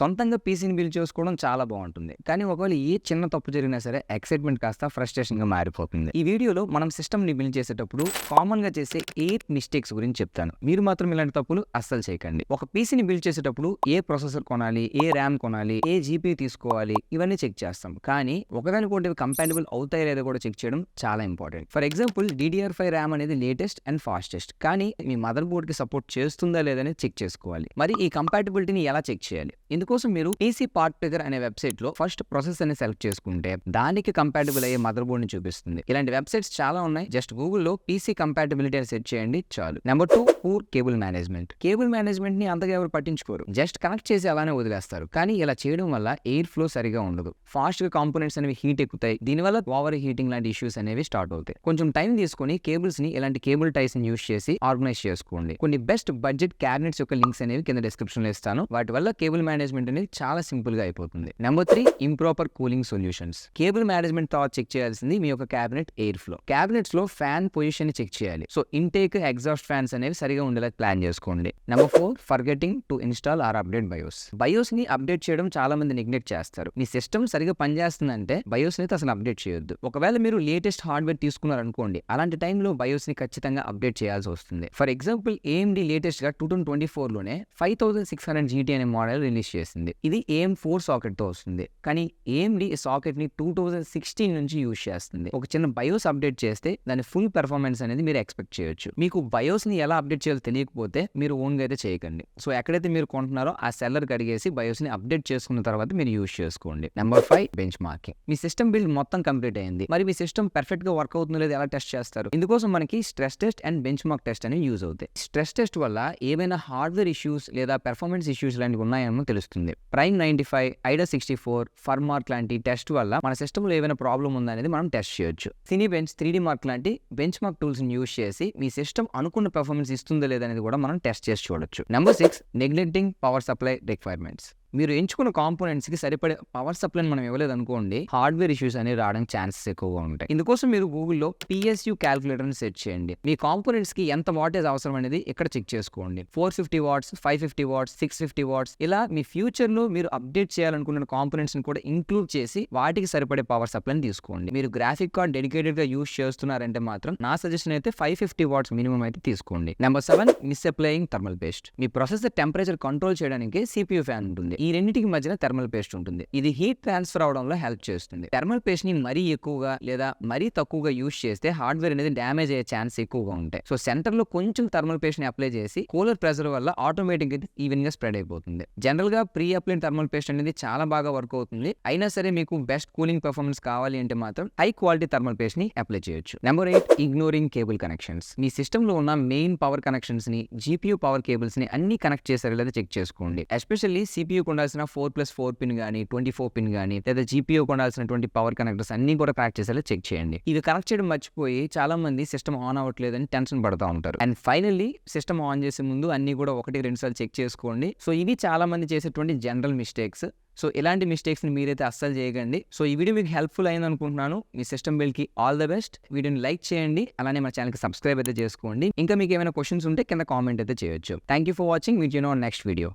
సొంతంగా పీసీని బిల్డ్ చేసుకోవడం చాలా బాగుంటుంది. కానీ ఒకవేళ ఏ చిన్న తప్పు జరిగినా సరే ఎక్సైట్మెంట్ కాస్త ఫ్రస్ట్రేషన్‌గా మారిపోతుంది. ఈ వీడియోలో మనం సిస్టమ్‌ని బిల్డ్ చేసేటప్పుడు కామన్‌గా చేసే 8 మిస్టేక్స్ గురించి చెప్తాను. మీరు మాత్రం ఇలాంటి తప్పులు అస్సలు చేయకండి. ఒక పీసీని బిల్డ్ చేసేటప్పుడు ఏ ప్రాసెసర్ కొనాలి, ఏ ర్యామ్ కొనాలి, ఏ జీపీయూ తీసుకోవాలి ఇవన్నీ చెక్ చేస్తాం. కానీ ఒకదానికొకటి కంపాటిబుల్ అవుతాయో లేదో కూడా చెక్ చేయడం చాలా important. For example DDR5 RAM అనేది లేటెస్ట్ అండ్ ఫాస్టెస్ట్. కానీ మీ మదర్ బోర్డ్‌కి సపోర్ట్ చేస్తుందా లేదా అనేది చెక్ చేసుకోవాలి. మరి ఈ కంపాటిబిలిటీని ఎలా చెక్ చేయాలి? ఇందుకోసం మీరు పీసీ పార్ట్ పికర్ అనే వెబ్సైట్ లో ఫస్ట్ ప్రాసెస్ అని సెలెక్ట్ చేసుకుంటే దానికి కంపాటిబుల్ అయ్యే మదర్ బోర్డ్ ని చూపిస్తుంది. ఇలాంటి వెబ్సైట్స్ చాలా ఉన్నాయి. జస్ట్ గూగుల్లో పీసీ కంపాటిబిలిటీ అని సెర్చ్ చేయండి చాలు. Number 2 poor cable management. Cable management ని అంతగా ఎవరు పట్టించుకోరు. జస్ట్ కనెక్ట్ చేసి అలానే వదిలేస్తారు. కానీ ఇలా చేయడం వల్ల ఎయిర్ ఫ్లో సరిగా ఉండదు. ఫాస్ట్ గా కాంపోనెంట్స్ అనేవి హీట్ ఎక్కుతాయి. దీనివల్ల ఓవర్ హీటింగ్ లాంటి ఇష్యూస్ అనేవి స్టార్ట్ అవుతాయి. కొంచెం టైం తీసుకొని కేబుల్స్ ని ఇలాంటి కేబుల్ టైస్ ని యూస్ చేసి ఆర్గనైజ్ చేసుకోండి. కొన్ని బెస్ట్ బడ్జెట్ క్యాబినెట్స్ యొక్క లింక్స్ అనేవి కింద డిస్క్రిప్షన్ లో ఇస్తాను. వాటి వల్ల కేబుల్ మేనేజ్మెంట్ అనేది చాలా సింపుల్ గా అయిపోతుంది. Number 3 improper cooling solutions. Cable management తర్వాత చెక్ చేయాల్సింది మీ యొక్క క్యాబినెట్ ఎయిర్ ఫ్లో. క్యాబినెట్స్ లో ఫ్యాన్ పొజిషన్ ని చెక్ చేయాలి. సో ఇంటేక్ ఎగ్జాస్ట్ ఫ్యాన్స్ అనేవి సరిగా ఉండేలా ప్లాన్ చేసుకోండి. Number 4 forgetting to install or update BIOS. BIOS ని అప్డేట్ చేయడం చాలా మంది నెగ్లెక్ట్ చేస్తారు. మీ సిస్టమ్ సరిగా పనిచేస్తుందంటే బయోస్ ని అసలు అప్డేట్ చేయొద్దు. ఒకవేళ మీరు లేటెస్ట్ హార్డ్వేర్ తీసుకున్నారు అనుకోండి, అలాంటి టైంలో బయోస్ ని ఖచ్చితంగా అప్డేట్ చేయాల్సి వస్తుంది. ఫర్ ఎగ్జాంపుల్ AMD లేటెస్ట్ గా 2024 లోనే 5600 GT అనే మోడల్ రిలీజ్ చేసింది. ఇది AM4 సాకెట్ తో వస్తుంది. కానీ AMD ఈ సాకెట్ ని 2016 నుంచి యూజ్ చేస్తుంది. ఒక చిన్న బయోస్ అప్డేట్ చేస్తే దాని ఫుల్ పెర్ఫార్మెన్స్ అనేది మీరు ఎక్స్పెక్ట్ చేయొచ్చు. మీకు బయోస్ ని ఎలా అప్డేట్ చేయాలో తెలియకపోతే మీరు ఓన్ గా అయితే చేయకండి. సో ఎక్కడైతే మీరు కొంటున్నారో ఆ సెల్లర్ కి అడిగేసి బయోస్ ని అప్డేట్ చేసుకున్న తర్వాత మీరు యూజ్ చేసుకోండి. Number 5 bench marking. మీ సిస్టమ్ బిల్డ్ మొత్తం కంప్లీట్ అయింది. మరి మీ సిస్టమ్ పర్ఫెక్ట్ గా వర్క్ అవుతుందో లేదో ఎలా టెస్ట్ చేస్తారు? ఇందుకోసం మనకి stress test and bench mark test అనేవి యూజ్ అవుతాయి. స్ట్రెస్ టెస్ట్ వల్ల ఏవైనా హార్డ్వేర్ ఇష్యూస్ లేదా పెర్ఫార్మెన్స్ ఇష్యూస్ లాంటివి ఉన్నాయేమో తెలుస్తుంది. ప్రైమ్ 95, ఐడా 64, ఫర్మార్క్ లాంటి టెస్ట్ వల్ల మన సిస్టమ్ లో ఏమైనా ప్రాబ్లం ఉందా అనేది మనం టెస్ట్ చేయొచ్చు. సినీబెంచ్, 3D మార్క్ లాంటి బెంచ్ మార్క్ టూల్స్ ని యూజ్ చేసి మీ సిస్టమ్ అనుకున్న పెర్ఫార్మెన్స్ ఇస్తుందో లేదా అనేది కూడా మనం టెస్ట్ చేసి చూడొచ్చు. Number 6 neglecting power supply requirements. మీరు ఎంచుకున్న కాంపోనెంట్స్ కి సరిపడే పవర్ సప్లైని మనం ఇవ్వలేదు అనుకోండి, హార్డ్వేర్ ఇష్యూస్ అనేవి రావడానికి ఛాన్సెస్ ఎక్కువగా ఉంటాయి. ఇందుకోసం మీరు గూగుల్లో PSU క్యాలిక్యులేటర్ ని సెర్చ్ చేయండి. మీ కాంపోనెంట్స్ కి ఎంత వాటేజ్ అవసరం అనేది ఇక్కడ చెక్ చేసుకోండి. 450 వాట్స్, 550 వాట్స్, 650 వాట్స్ ఇలా మీ ఫ్యూచర్ లో మీరు అప్డేట్ చేయాలనుకున్న కాంపోనెంట్స్ ని కూడా ఇంక్లూడ్ చేసి వాటికి సరిపడే పవర్ సప్లైని తీసుకోండి. మీరు గ్రాఫిక్ కార్డ్ డెడికేటెడ్ గా యూజ్ చేస్తున్నారంటే మాత్రం నా సజెషన్ అయితే 550 వాట్స్ మినిమం అయితే తీసుకోండి. Number 7 misapplying thermal paste. మీ ప్రాసెసర్ టెంపరేచర్ కంట్రోల్ చేయడానికి CPU ఫ్యాన్ ఉంటుంది. ఈ రెండింటికి మధ్యన థర్మల్ పేస్ట్ ఉంటుంది. ఇది హీట్ ట్రాన్స్ఫర్ అవడంలో హెల్ప్ చేస్తుంది. థర్మల్ పేస్ట్ ని మరీ ఎక్కువగా లేదా మరీ తక్కువగా యూజ్ చేస్తే హార్డ్వేర్ అనేది డ్యామేజ్ అయ్యే ఛాన్స్ ఎక్కువగా ఉంటాయి. సో సెంటర్ లో కొంచెం థర్మల్ పేస్ట్ ని అప్లై చేసి కూలర్ ప్రెషర్ వల్ల ఆటోమేటిక్ గా ఈవెన్ గా స్ప్రెడ్ అయిపోతుంది. జనరల్ గా ప్రీ అప్లైన్ థర్మల్ పేస్ట్ అనేది చాలా బాగా వర్క్ అవుతుంది. అయినా సరే మీకు బెస్ట్ కూలింగ్ పర్ఫార్మెన్స్ కావాలి అంటే మాత్రం హై క్వాలిటీ థర్మల్ పేస్ట్ ని అప్లై చేయొచ్చు. Number 8 ignoring cable connections. మీ సిస్టమ్ లో ఉన్న మెయిన్ పవర్ కనెక్షన్స్ ని, GPU పవర్ కేబుల్స్ ని అన్ని కనెక్ట్ చేశారో లేదా చెక్ చేసుకోండి. ఎస్పెషల్లీ CPU ఉండాల్సిన 4+4 పిన్ గానీ, 24 పిన్ గానీ లేదా GPU ఉండాల్సినటువంటి పవర్ కనెక్టర్స్ అన్ని కూడా కనెక్ట్ చేసేలా చెక్ చేయండి. ఇవి కనెక్ట్ చేయడం మర్చిపోయి చాలా మంది సిస్టమ్ ఆన్ అవ్వట్లేదని టెన్షన్ పడతా ఉంటారు. అండ్ ఫైనల్లీ సిస్టమ్ ఆన్ చేసే ముందు అన్ని కూడా 1-2 సార్లు చెక్ చేసుకోండి. సో ఇవి చాలా మంది చేసేటువంటి జనరల్ మిస్టేక్స్. సో ఇలాంటి మిస్టేక్స్ ని మీరైతే అస్సలు చేయకండి. సో ఈ వీడియో మీకు హెల్ప్ఫుల్ అయింది అనుకుంటున్నాను. మీ సిస్టమ్ బిల్డ్ కి ఆల్ ద బెస్ట్. వీడియోని లైక్ చేయండి, అలానే మన ఛానల్ కి సబ్స్క్రైబ్ అయితే చేసుకోండి. ఇంకా మీకు ఏమైనా క్వశ్చన్స్ ఉంటే కింద కామెంట్ అయితే చేయొచ్చు. Thank you for watching. Meet you know next video.